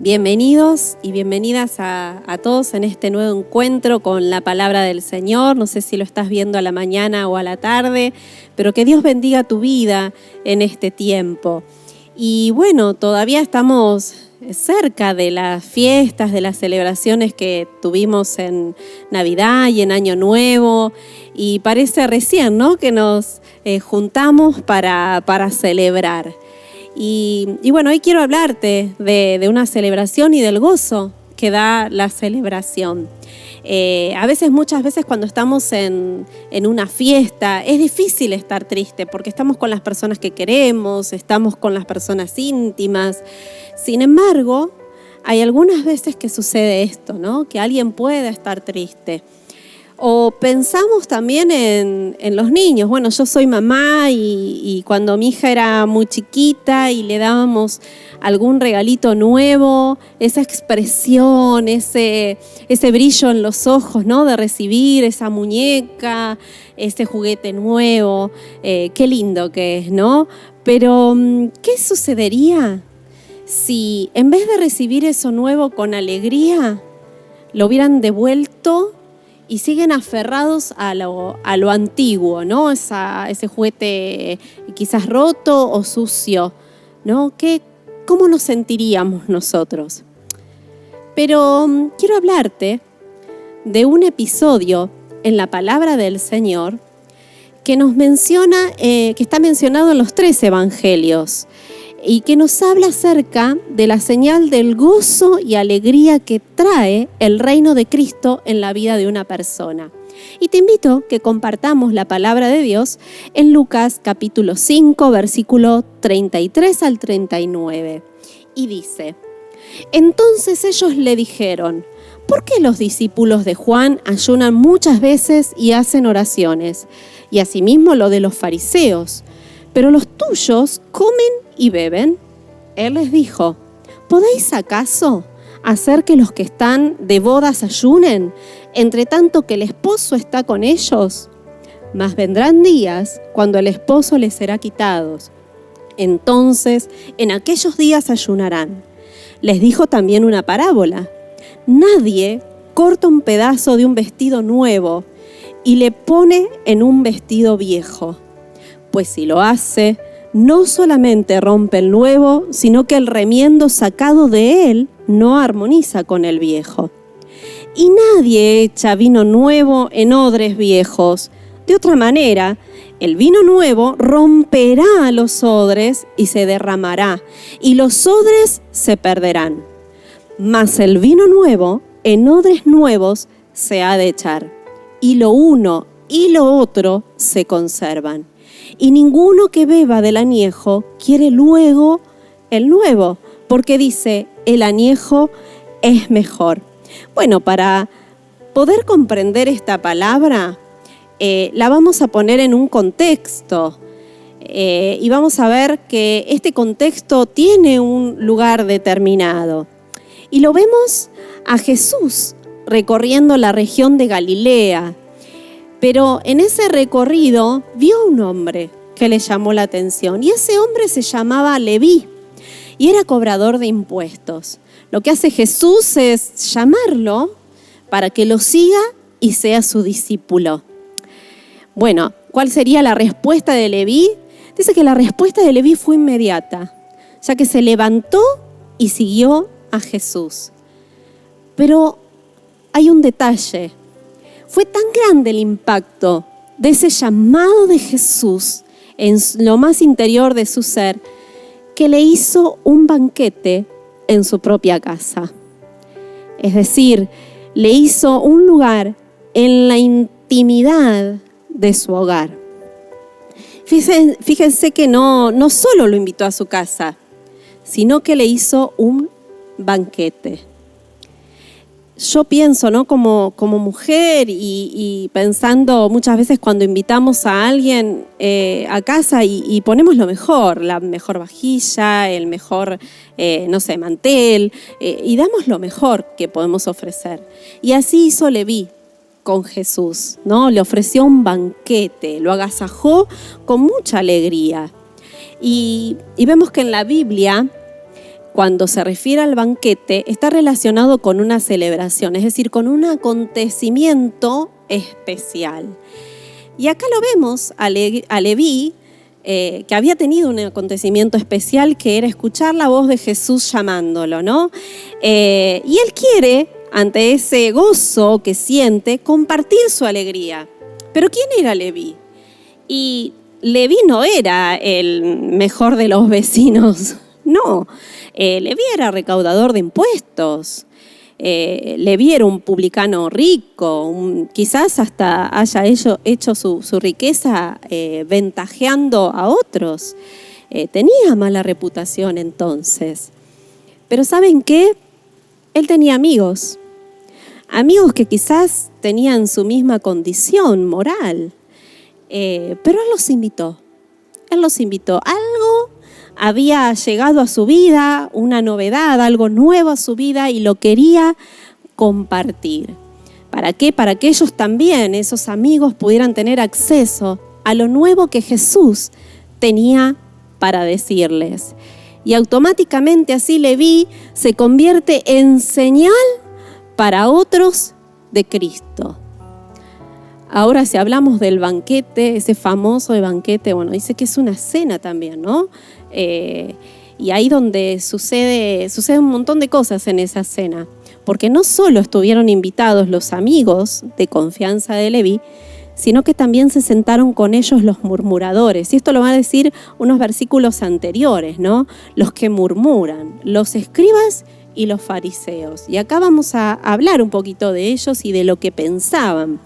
Bienvenidos y bienvenidas a todos en este nuevo encuentro con la palabra del Señor. No sé si lo estás viendo a la mañana o a la tarde, pero que Dios bendiga tu vida en este tiempo. Y bueno, todavía estamos cerca de las fiestas, de las celebraciones que tuvimos en Navidad y en Año Nuevo. Y parece recién, ¿no?, que nos juntamos para celebrar. Y bueno, hoy quiero hablarte de una celebración y del gozo que da la celebración. Muchas veces cuando estamos en una fiesta es difícil estar triste porque estamos con las personas que queremos, estamos con las personas íntimas. Sin embargo, hay algunas veces que sucede esto, ¿no?, que alguien puede estar triste. O pensamos también en los niños. Bueno, yo soy mamá y cuando mi hija era muy chiquita y le dábamos algún regalito nuevo, esa expresión, ese brillo en los ojos, ¿no?, de recibir esa muñeca, ese juguete nuevo, qué lindo que es, ¿no? Pero, ¿qué sucedería si en vez de recibir eso nuevo con alegría, lo hubieran devuelto y siguen aferrados a lo antiguo, ¿no? Ese juguete quizás roto o sucio, ¿no? ¿Cómo nos sentiríamos nosotros? Pero quiero hablarte de un episodio en la palabra del Señor que nos menciona, que está mencionado en los 3 evangelios y que nos habla acerca de la señal del gozo y alegría que trae el reino de Cristo en la vida de una persona. Y te invito que compartamos la palabra de Dios en Lucas capítulo 5, versículo 33 al 39. Y dice: entonces ellos le dijeron: ¿por qué los discípulos de Juan ayunan muchas veces y hacen oraciones? Y asimismo lo de los fariseos, pero los tuyos comen y beben. Él les dijo: ¿podéis acaso hacer que los que están de bodas ayunen, entre tanto que el esposo está con ellos? Mas vendrán días cuando el esposo les será quitado. Entonces, en aquellos días ayunarán. Les dijo también una parábola: nadie corta un pedazo de un vestido nuevo y le pone en un vestido viejo. Pues si lo hace, no solamente rompe el nuevo, sino que el remiendo sacado de él no armoniza con el viejo. Y nadie echa vino nuevo en odres viejos. De otra manera, el vino nuevo romperá los odres y se derramará, y los odres se perderán. Mas el vino nuevo en odres nuevos se ha de echar, y lo uno y lo otro se conservan. Y ninguno que beba del añejo quiere luego el nuevo, porque dice: el añejo es mejor. Bueno, para poder comprender esta palabra, la vamos a poner en un contexto. Y vamos a ver que este contexto tiene un lugar determinado. Y lo vemos a Jesús recorriendo la región de Galilea. Pero en ese recorrido vio a un hombre que le llamó la atención. Y ese hombre se llamaba Leví y era cobrador de impuestos. Lo que hace Jesús es llamarlo para que lo siga y sea su discípulo. Bueno, ¿cuál sería la respuesta de Leví? Dice que la respuesta de Leví fue inmediata, ya que se levantó y siguió a Jesús. Pero hay un detalle. Fue tan grande el impacto de ese llamado de Jesús en lo más interior de su ser, que le hizo un banquete en su propia casa. Es decir, le hizo un lugar en la intimidad de su hogar. Fíjense que no solo lo invitó a su casa, sino que le hizo un banquete. Yo pienso, ¿no?, como mujer y pensando muchas veces cuando invitamos a alguien a casa y ponemos lo mejor, la mejor vajilla, el mejor, mantel, y damos lo mejor que podemos ofrecer. Y así hizo Leví con Jesús, ¿no? Le ofreció un banquete, lo agasajó con mucha alegría. Y vemos que en la Biblia cuando se refiere al banquete, está relacionado con una celebración, es decir, con un acontecimiento especial. Y acá lo vemos a Leví, que había tenido un acontecimiento especial que era escuchar la voz de Jesús llamándolo, ¿no? Y él quiere, ante ese gozo que siente, compartir su alegría. Pero ¿quién era Leví? Y Leví no era el mejor de los vecinos, no. Leví era recaudador de impuestos. Leví era un publicano rico, quizás hasta haya hecho su riqueza ventajeando a otros. Tenía mala reputación entonces. Pero ¿saben qué? Él tenía amigos que quizás tenían su misma condición moral, pero él los invitó. Algo había llegado a su vida, una novedad, algo nuevo a su vida y lo quería compartir. ¿Para qué? Para que ellos también, esos amigos, pudieran tener acceso a lo nuevo que Jesús tenía para decirles. Y automáticamente así Leví se convierte en señal para otros de Cristo. Ahora, si hablamos del banquete, ese famoso banquete, bueno, dice que es una cena también, ¿no? Y ahí donde sucede un montón de cosas en esa cena, porque no solo estuvieron invitados los amigos de confianza de Leví, sino que también se sentaron con ellos los murmuradores. Y esto lo van a decir unos versículos anteriores, ¿no? Los que murmuran, los escribas y los fariseos. Y acá vamos a hablar un poquito de ellos y de lo que pensaban.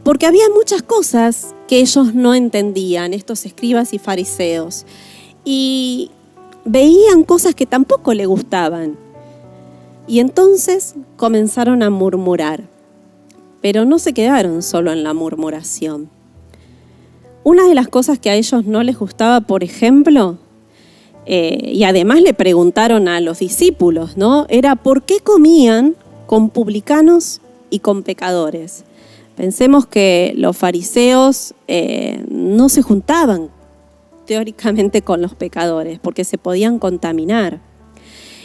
Porque había muchas cosas que ellos no entendían, estos escribas y fariseos, y veían cosas que tampoco les gustaban. Y entonces comenzaron a murmurar, pero no se quedaron solo en la murmuración. Una de las cosas que a ellos no les gustaba, por ejemplo, y además le preguntaron a los discípulos, ¿no? Era ¿por qué comían con publicanos y con pecadores? Pensemos que los fariseos no se juntaban teóricamente con los pecadores porque se podían contaminar.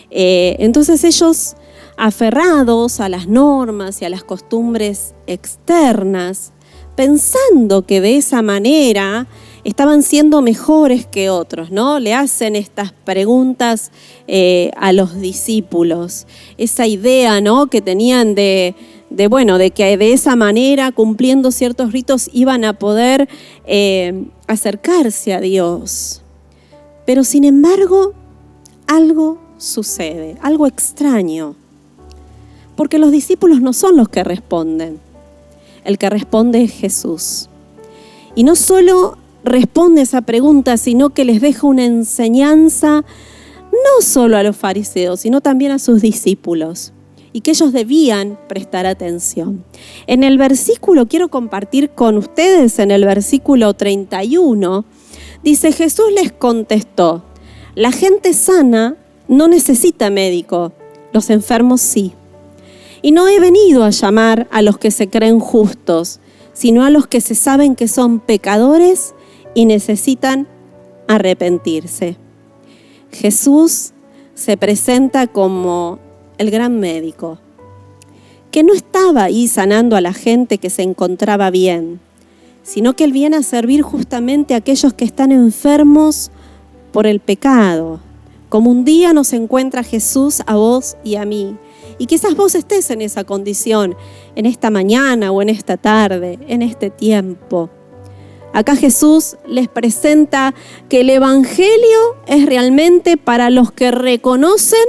Entonces ellos, aferrados a las normas y a las costumbres externas, pensando que de esa manera estaban siendo mejores que otros, ¿no? Le hacen estas preguntas a los discípulos. Esa idea, ¿no?, que tenían de que de esa manera, cumpliendo ciertos ritos, iban a poder acercarse a Dios. Pero sin embargo, algo sucede, algo extraño. Porque los discípulos no son los que responden. El que responde es Jesús. Y no solo responde esa pregunta, sino que les deja una enseñanza no solo a los fariseos, sino también a sus discípulos. Y que ellos debían prestar atención. En el versículo, quiero compartir con ustedes, en el versículo 31, dice: Jesús les contestó, la gente sana no necesita médico, los enfermos sí. Y no he venido a llamar a los que se creen justos, sino a los que se saben que son pecadores y necesitan arrepentirse. Jesús se presenta como el gran médico, que no estaba ahí sanando a la gente que se encontraba bien, sino que Él viene a servir justamente a aquellos que están enfermos por el pecado, como un día nos encuentra Jesús a vos y a mí. Y quizás vos estés en esa condición, en esta mañana o en esta tarde, en este tiempo. Acá Jesús les presenta que el Evangelio es realmente para los que reconocen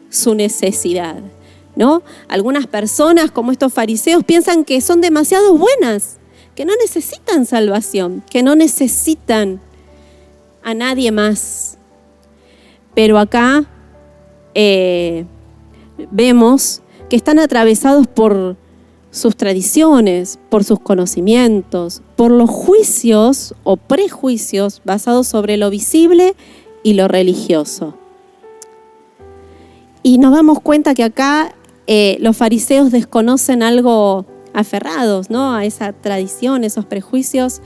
su necesidad, ¿no? Algunas personas, como estos fariseos, piensan que son demasiado buenas, que no necesitan salvación, que no necesitan a nadie más. Pero acá vemos que están atravesados por sus tradiciones, por sus conocimientos, por los juicios o prejuicios basados sobre lo visible y lo religioso. Y nos damos cuenta que acá los fariseos desconocen algo, aferrados, ¿no?, a esa tradición, esos prejuicios,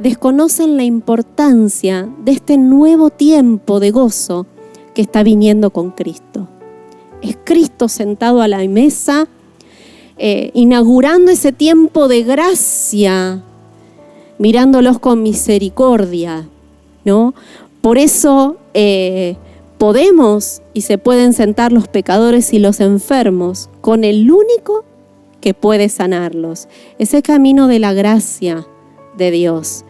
desconocen la importancia de este nuevo tiempo de gozo que que está viniendo con Cristo. Es Cristo sentado a la mesa, inaugurando ese tiempo de gracia, mirándolos con misericordia, ¿no? Por eso podemos y se pueden sentar los pecadores y los enfermos con el único que puede sanarlos. Ese camino de la gracia de Dios.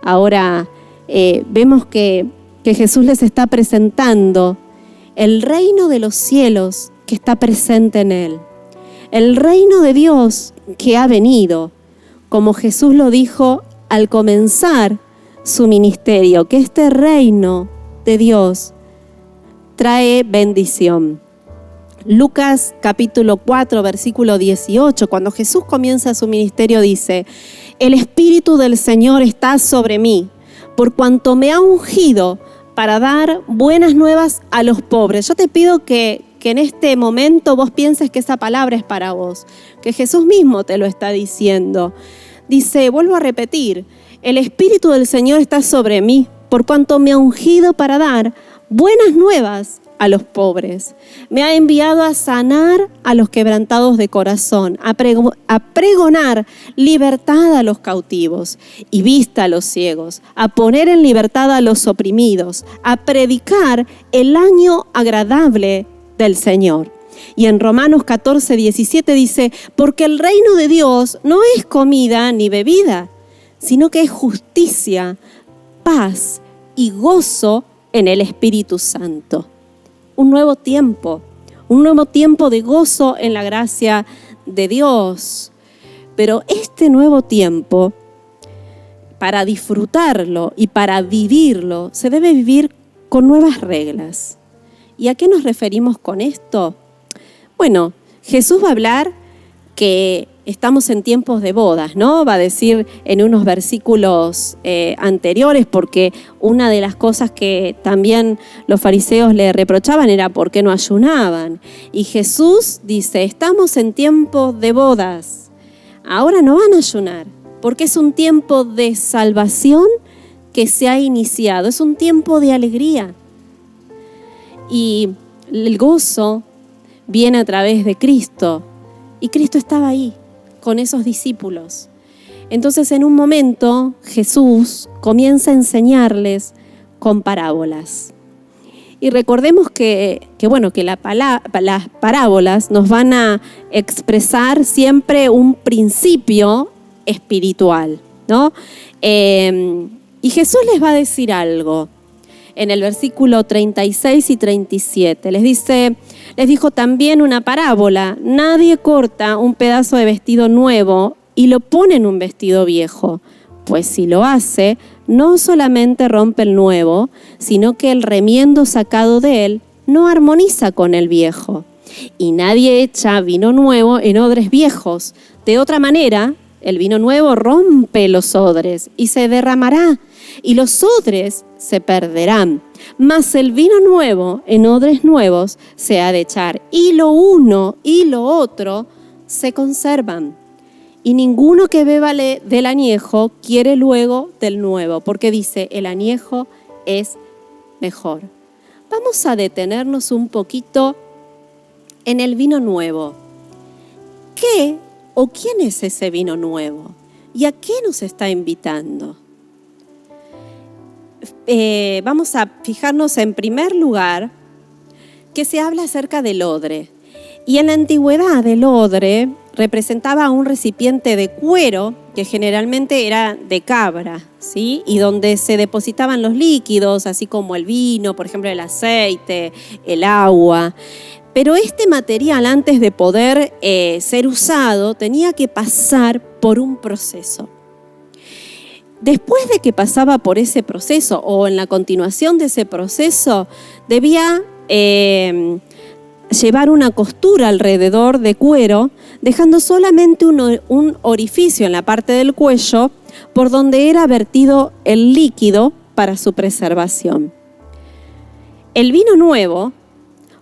Ahora vemos que Jesús les está presentando el reino de los cielos que está presente en Él. El reino de Dios que ha venido, como Jesús lo dijo al comenzar su ministerio, que este reino de Dios trae bendición. Lucas capítulo 4, versículo 18, cuando Jesús comienza su ministerio dice: el Espíritu del Señor está sobre mí, por cuanto me ha ungido para dar buenas nuevas a los pobres. Yo te pido que en este momento vos pienses que esa palabra es para vos, que Jesús mismo te lo está diciendo. Dice, vuelvo a repetir, el Espíritu del Señor está sobre mí, por cuanto me ha ungido para dar buenas nuevas a los pobres. Me ha enviado a sanar a los quebrantados de corazón, a pregonar libertad a los cautivos y vista a los ciegos, a poner en libertad a los oprimidos, a predicar el año agradable del Señor. Y en Romanos 14, 17 dice, porque el reino de Dios no es comida ni bebida, sino que es justicia, paz y gozo en el Espíritu Santo. Un nuevo tiempo de gozo en la gracia de Dios. Pero este nuevo tiempo, para disfrutarlo y para vivirlo, se debe vivir con nuevas reglas. ¿Y a qué nos referimos con esto? Bueno, Jesús va a hablar que estamos en tiempos de bodas, ¿no? Va a decir en unos versículos anteriores, porque una de las cosas que también los fariseos le reprochaban era por qué no ayunaban. Y Jesús dice, estamos en tiempos de bodas. Ahora no van a ayunar, porque es un tiempo de salvación que se ha iniciado. Es un tiempo de alegría. Y el gozo viene a través de Cristo. Y Cristo estaba ahí con esos discípulos. Entonces, en un momento, Jesús comienza a enseñarles con parábolas. Y recordemos que las parábolas nos van a expresar siempre un principio espiritual, ¿no? Y Jesús les va a decir algo. En el versículo 36 y 37 les dijo también una parábola: nadie corta un pedazo de vestido nuevo y lo pone en un vestido viejo, pues si lo hace, no solamente rompe el nuevo, sino que el remiendo sacado de él no armoniza con el viejo. Y nadie echa vino nuevo en odres viejos. De otra manera, el vino nuevo rompe los odres y se derramará, y los odres se perderán. Mas el vino nuevo en odres nuevos se ha de echar, y lo uno y lo otro se conservan. Y ninguno que beba del añejo quiere luego del nuevo, porque dice, el añejo es mejor. Vamos a detenernos un poquito en el vino nuevo. ¿Qué o quién es ese vino nuevo? ¿Y a qué nos está invitando? Vamos a fijarnos en primer lugar que se habla acerca del odre. Y en la antigüedad el odre representaba un recipiente de cuero que generalmente era de cabra, ¿sí? Y donde se depositaban los líquidos, así como el vino, por ejemplo el aceite, el agua. Pero este material, antes de poder ser usado, tenía que pasar por un proceso. Después de que pasaba por ese proceso, o en la continuación de ese proceso, debía llevar una costura alrededor de cuero, dejando solamente un orificio en la parte del cuello por donde era vertido el líquido para su preservación. El vino nuevo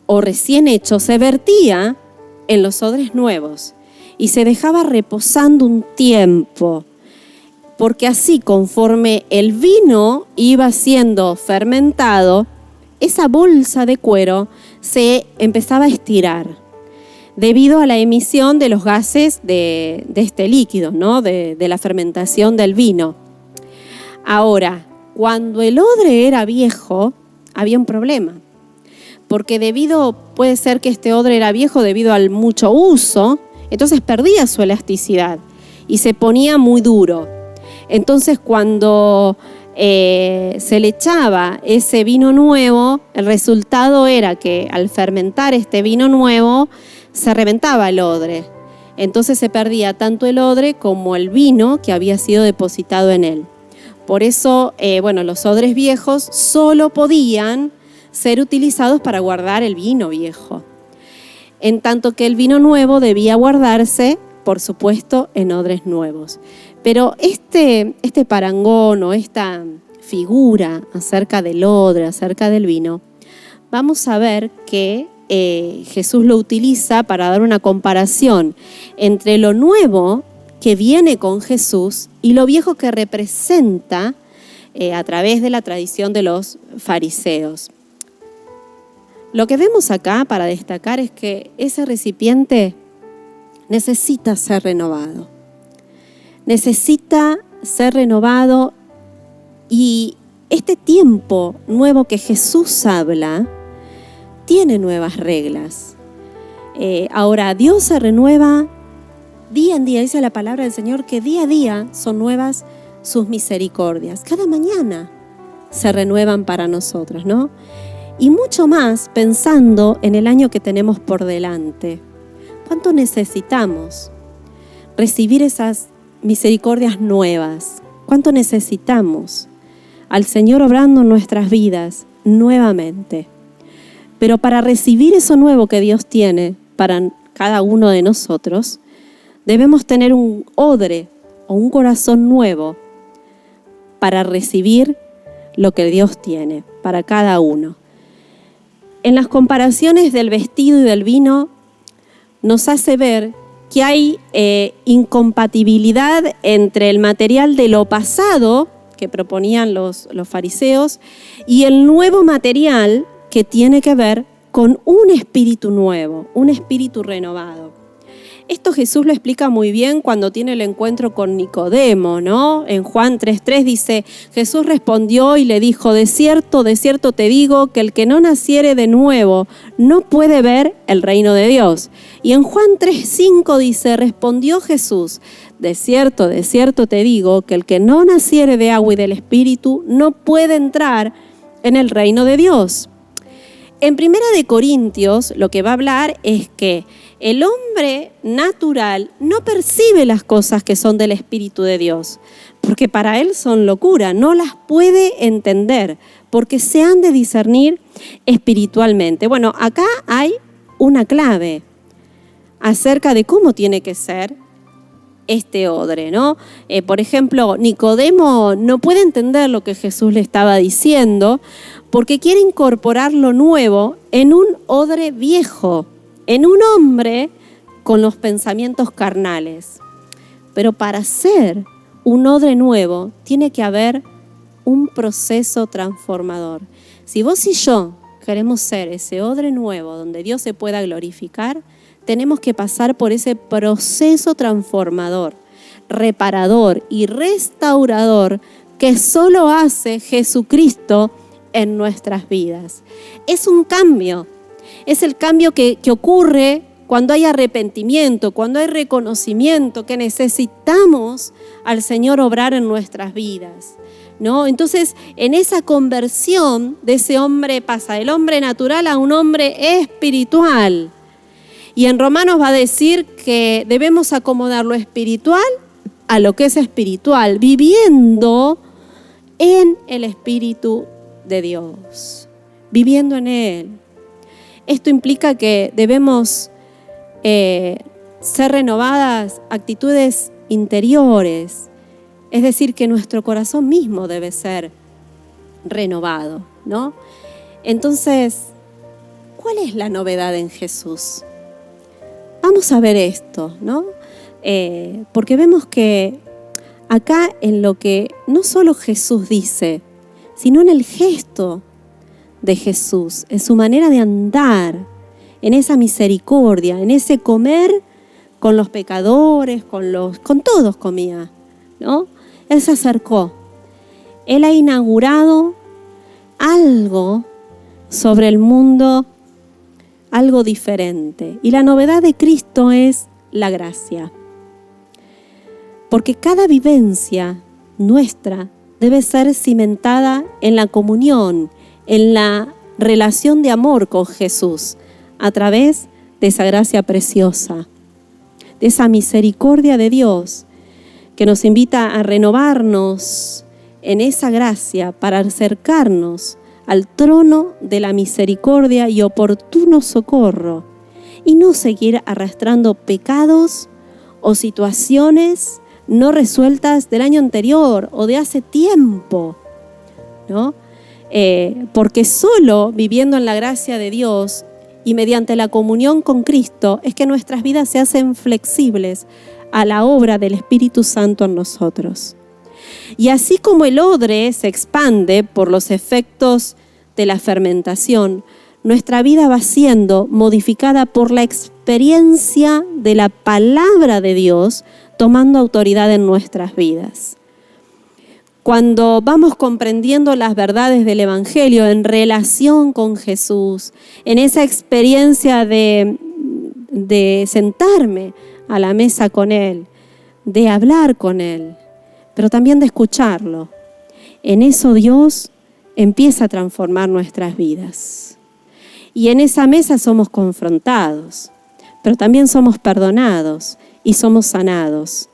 o recién hecho se vertía en los odres nuevos y se dejaba reposando un tiempo, porque así, conforme el vino iba siendo fermentado, esa bolsa de cuero se empezaba a estirar debido a la emisión de los gases de este líquido, ¿no? de la fermentación del vino. Ahora, cuando el odre era viejo, había un problema, porque puede ser que este odre era viejo debido al mucho uso, entonces perdía su elasticidad y se ponía muy duro. Entonces, cuando se le echaba ese vino nuevo, el resultado era que al fermentar este vino nuevo, se reventaba el odre. Entonces se perdía tanto el odre como el vino que había sido depositado en él. Por eso, los odres viejos solo podían ser utilizados para guardar el vino viejo. En tanto que el vino nuevo debía guardarse, por supuesto, en odres nuevos. Pero este parangón o esta figura acerca del odre, acerca del vino, vamos a ver que Jesús lo utiliza para dar una comparación entre lo nuevo que viene con Jesús y lo viejo que representa a través de la tradición de los fariseos. Lo que vemos acá para destacar es que ese recipiente necesita ser renovado. Necesita ser renovado, y este tiempo nuevo que Jesús habla tiene nuevas reglas. Ahora, Dios se renueva día en día. Dice la palabra del Señor que día a día son nuevas sus misericordias. Cada mañana se renuevan para nosotros, ¿no? Y mucho más pensando en el año que tenemos por delante. ¿Cuánto necesitamos recibir esas misericordias nuevas? ¿Cuánto necesitamos al Señor obrando en nuestras vidas nuevamente? Pero para recibir eso nuevo que Dios tiene para cada uno de nosotros, debemos tener un odre o un corazón nuevo para recibir lo que Dios tiene para cada uno. En las comparaciones del vestido y del vino, nos hace ver que hay incompatibilidad entre el material de lo pasado que proponían los fariseos y el nuevo material que tiene que ver con un espíritu nuevo, un espíritu renovado. Esto Jesús lo explica muy bien cuando tiene el encuentro con Nicodemo, ¿no? En Juan 3:3 dice, Jesús respondió y le dijo, de cierto te digo que el que no naciere de nuevo no puede ver el reino de Dios. Y en Juan 3:5 dice, respondió Jesús, de cierto te digo que el que no naciere de agua y del Espíritu no puede entrar en el reino de Dios. En 1 Corintios lo que va a hablar es que el hombre natural no percibe las cosas que son del Espíritu de Dios, porque para él son locura, no las puede entender, porque se han de discernir espiritualmente. Bueno, acá hay una clave acerca de cómo tiene que ser este odre, ¿no? Por ejemplo, Nicodemo no puede entender lo que Jesús le estaba diciendo porque quiere incorporar lo nuevo en un odre viejo, en un hombre con los pensamientos carnales. Pero para ser un odre nuevo tiene que haber un proceso transformador. Si vos y yo queremos ser ese odre nuevo donde Dios se pueda glorificar, tenemos que pasar por ese proceso transformador, reparador y restaurador que solo hace Jesucristo en nuestras vidas. Es un cambio, es el cambio que ocurre cuando hay arrepentimiento, cuando hay reconocimiento que necesitamos al Señor obrar en nuestras vidas, ¿no? Entonces, en esa conversión de ese hombre pasa del hombre natural a un hombre espiritual. Y en Romanos va a decir que debemos acomodar lo espiritual a lo que es espiritual, viviendo en el Espíritu de Dios, viviendo en Él. Esto implica que debemos ser renovadas actitudes interiores, es decir, que nuestro corazón mismo debe ser renovado, ¿no? Entonces, ¿cuál es la novedad en Jesús? Vamos a ver esto, ¿no? Porque vemos que acá en lo que no solo Jesús dice, sino en el gesto de Jesús, en su manera de andar, en esa misericordia, en ese comer con los pecadores, con todos comía, ¿no? Él se acercó. Él ha inaugurado algo sobre el mundo, algo diferente. Y la novedad de Cristo es la gracia. Porque cada vivencia nuestra debe ser cimentada en la comunión, en la relación de amor con Jesús, a través de esa gracia preciosa, de esa misericordia de Dios, que nos invita a renovarnos en esa gracia para acercarnos al trono de la misericordia y oportuno socorro, y no seguir arrastrando pecados o situaciones no resueltas del año anterior o de hace tiempo, ¿no? Porque solo viviendo en la gracia de Dios y mediante la comunión con Cristo es que nuestras vidas se hacen flexibles a la obra del Espíritu Santo en nosotros. Y así como el odre se expande por los efectos de la fermentación, nuestra vida va siendo modificada por la experiencia de la palabra de Dios tomando autoridad en nuestras vidas. Cuando vamos comprendiendo las verdades del Evangelio en relación con Jesús, en esa experiencia de sentarme a la mesa con Él, de hablar con Él, pero también de escucharlo, en eso Dios empieza a transformar nuestras vidas. Y en esa mesa somos confrontados, pero también somos perdonados y somos sanados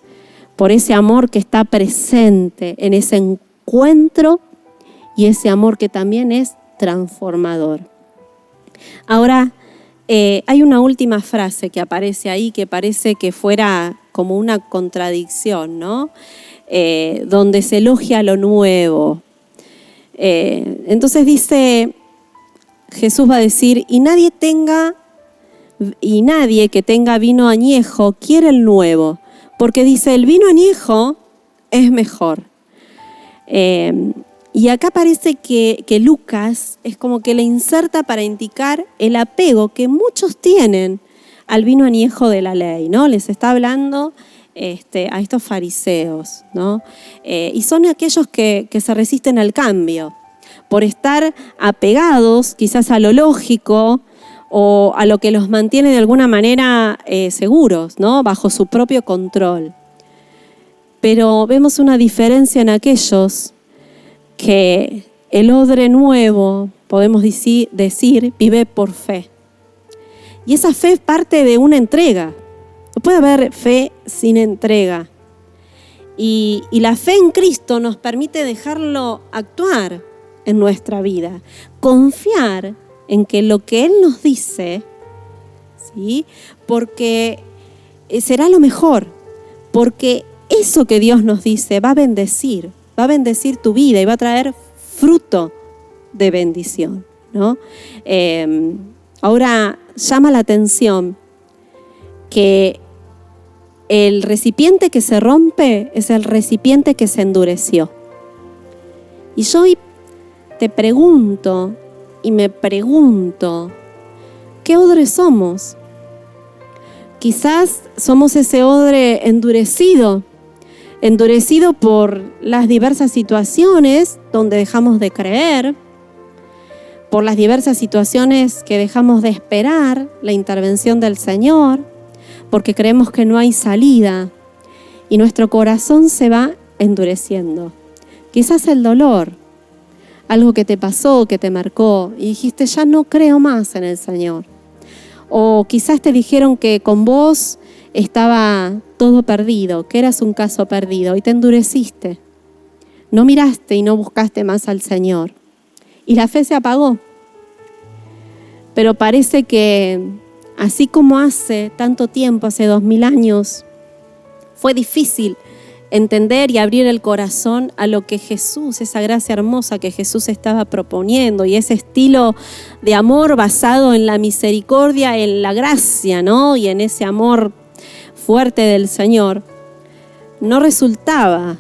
por ese amor que está presente en ese encuentro y ese amor que también es transformador. Ahora, hay una última frase que aparece ahí que parece que fuera como una contradicción, ¿no? Donde se elogia lo nuevo. Entonces dice, Jesús va a decir, y nadie que tenga vino añejo quiere el nuevo, porque dice, el vino añejo es mejor. Y acá parece que Lucas es como que le inserta para indicar el apego que muchos tienen al vino añejo de la ley, ¿no? Les está hablando a estos fariseos, ¿no? Y son aquellos que se resisten al cambio, por estar apegados quizás a lo lógico o a lo que los mantiene de alguna manera seguros, ¿no? Bajo su propio control. Pero vemos una diferencia en aquellos que el odre nuevo, podemos decir, vive por fe. Y esa fe es parte de una entrega. No puede haber fe sin entrega. Y la fe en Cristo nos permite dejarlo actuar en nuestra vida. Confiar en que lo que Él nos dice, ¿sí? Porque será lo mejor. Porque eso que Dios nos dice va a bendecir tu vida y va a traer fruto de bendición, ¿no? Ahora llama la atención que el recipiente que se rompe es el recipiente que se endureció. Y yo hoy te pregunto y me pregunto, ¿qué odre somos? Quizás somos ese odre endurecido por las diversas situaciones donde dejamos de creer, por las diversas situaciones que dejamos de esperar la intervención del Señor, porque creemos que no hay salida y nuestro corazón se va endureciendo. Quizás el dolor, algo que te pasó, que te marcó y dijiste, ya no creo más en el Señor. O quizás te dijeron que con vos estaba todo perdido, que eras un caso perdido y te endureciste. No miraste y no buscaste más al Señor. Y la fe se apagó. Pero parece que así como hace tanto tiempo, hace 2000 años, fue difícil entender y abrir el corazón a lo que Jesús, esa gracia hermosa que Jesús estaba proponiendo y ese estilo de amor basado en la misericordia, en la gracia, ¿no? Y en ese amor fuerte del Señor, no resultaba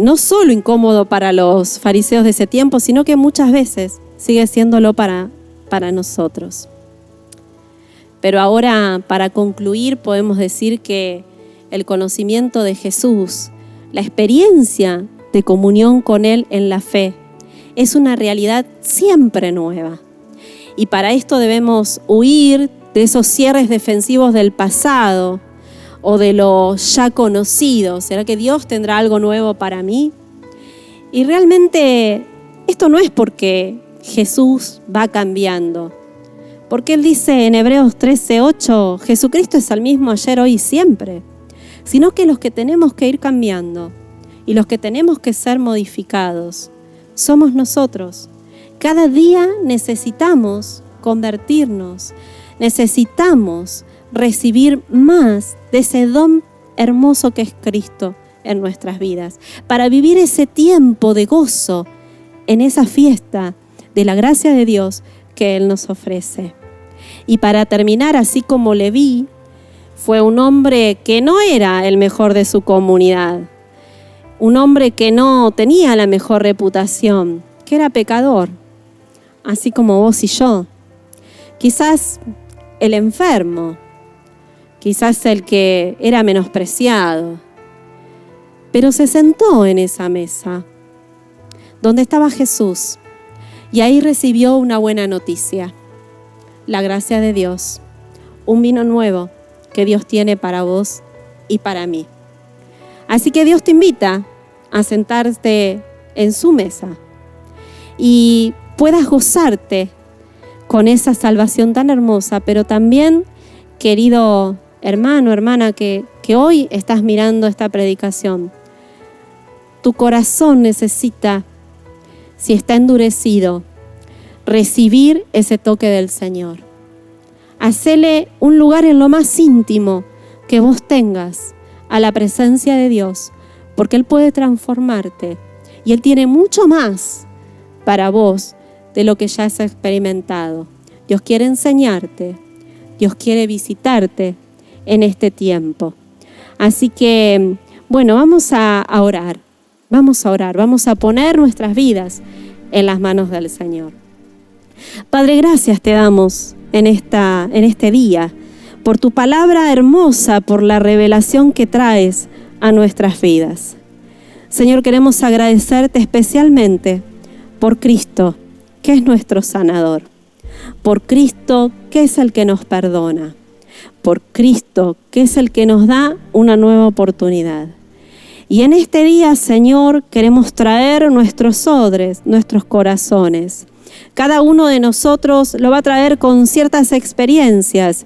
no solo incómodo para los fariseos de ese tiempo, sino que muchas veces sigue siéndolo para nosotros. Pero ahora, para concluir, podemos decir que el conocimiento de Jesús, la experiencia de comunión con Él en la fe, es una realidad siempre nueva. Y para esto debemos huir de esos cierres defensivos del pasado o de lo ya conocido. ¿Será que Dios tendrá algo nuevo para mí? Y realmente esto no es porque Jesús va cambiando. Porque Él dice en Hebreos 13:8, Jesucristo es el mismo ayer, hoy y siempre. Sino que los que tenemos que ir cambiando y los que tenemos que ser modificados somos nosotros. Cada día necesitamos convertirnos, necesitamos recibir más de ese don hermoso que es Cristo en nuestras vidas, para vivir ese tiempo de gozo en esa fiesta de la gracia de Dios que Él nos ofrece. Y para terminar, así como Leví fue un hombre que no era el mejor de su comunidad, un hombre que no tenía la mejor reputación, que era pecador, así como vos y yo. Quizás el enfermo, quizás el que era menospreciado, pero se sentó en esa mesa donde estaba Jesús y ahí recibió una buena noticia, la gracia de Dios, un vino nuevo que Dios tiene para vos y para mí. Así que Dios te invita a sentarte en su mesa y puedas gozarte con esa salvación tan hermosa, pero también, querido hermano, hermana, que hoy estás mirando esta predicación, tu corazón necesita, si está endurecido, recibir ese toque del Señor. Hacele un lugar en lo más íntimo que vos tengas a la presencia de Dios, porque Él puede transformarte y Él tiene mucho más para vos de lo que ya has experimentado. Dios quiere enseñarte, Dios quiere visitarte en este tiempo. Así que, bueno, vamos a orar, vamos a poner nuestras vidas en las manos del Señor. Padre, gracias te damos en este día, por tu palabra hermosa, por la revelación que traes a nuestras vidas. Señor, queremos agradecerte especialmente por Cristo, que es nuestro sanador, por Cristo, que es el que nos perdona, por Cristo, que es el que nos da una nueva oportunidad. Y en este día, Señor, queremos traer nuestros odres, nuestros corazones. Cada uno de nosotros lo va a traer con ciertas experiencias.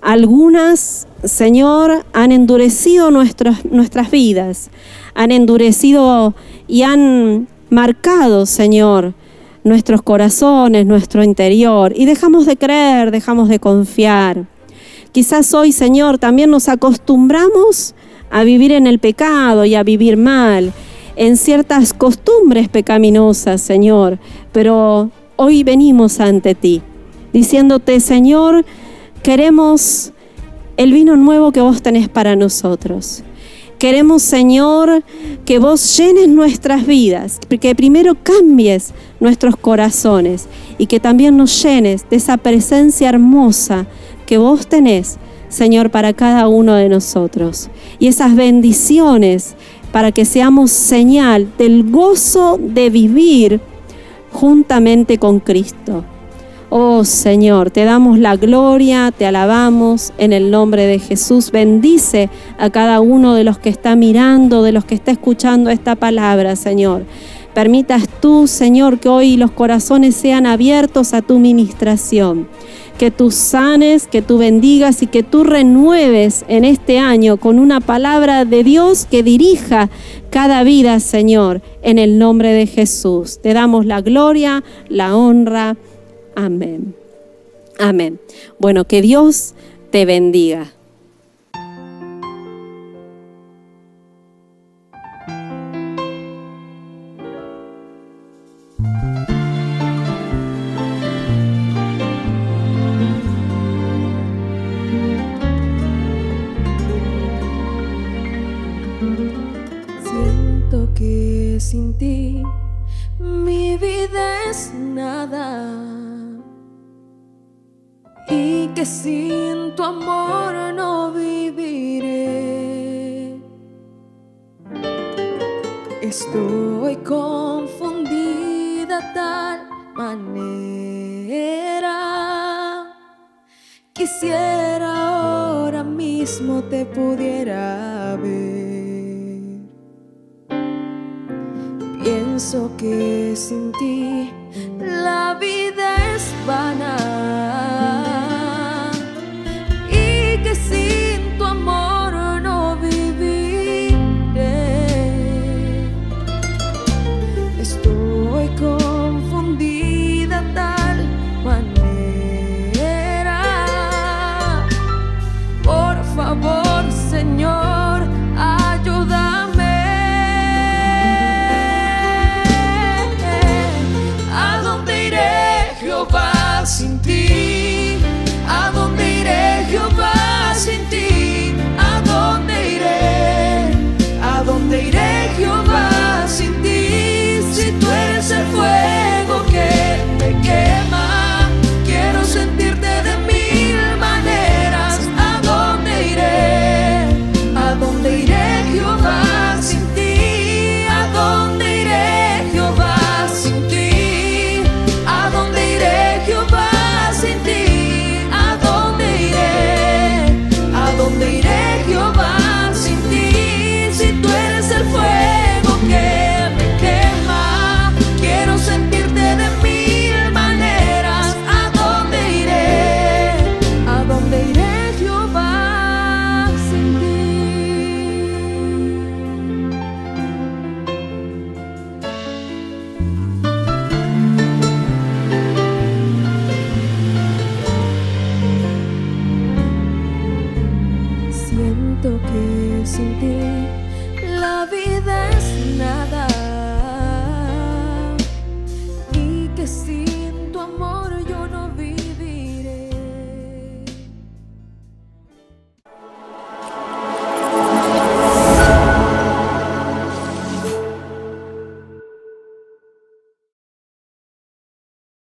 Algunas, Señor, han endurecido nuestras vidas, han endurecido y han marcado, Señor, nuestros corazones, nuestro interior, y dejamos de creer, dejamos de confiar. Quizás hoy, Señor, también nos acostumbramos a vivir en el pecado y a vivir mal, en ciertas costumbres pecaminosas, Señor, pero hoy venimos ante ti, diciéndote, Señor, queremos el vino nuevo que vos tenés para nosotros. Queremos, Señor, que vos llenes nuestras vidas, que primero cambies nuestros corazones y que también nos llenes de esa presencia hermosa que vos tenés, Señor, para cada uno de nosotros. Y esas bendiciones para que seamos señal del gozo de vivir juntamente con Cristo. Oh Señor, te damos la gloria, te alabamos en el nombre de Jesús. Bendice a cada uno de los que está mirando, de los que está escuchando esta palabra, Señor. Permitas tú, Señor, que hoy los corazones sean abiertos a tu ministración. Que tú sanes, que tú bendigas y que tú renueves en este año con una palabra de Dios que dirija cada vida, Señor, en el nombre de Jesús. Te damos la gloria, la honra. Amén. Amén. Bueno, que Dios te bendiga. Siento que sin ti mi vida es nada y que sin tu amor no viviré. Estoy confundida tal manera. Quisiera ahora mismo te pudiera ver. Pienso que sin ti la vida es vana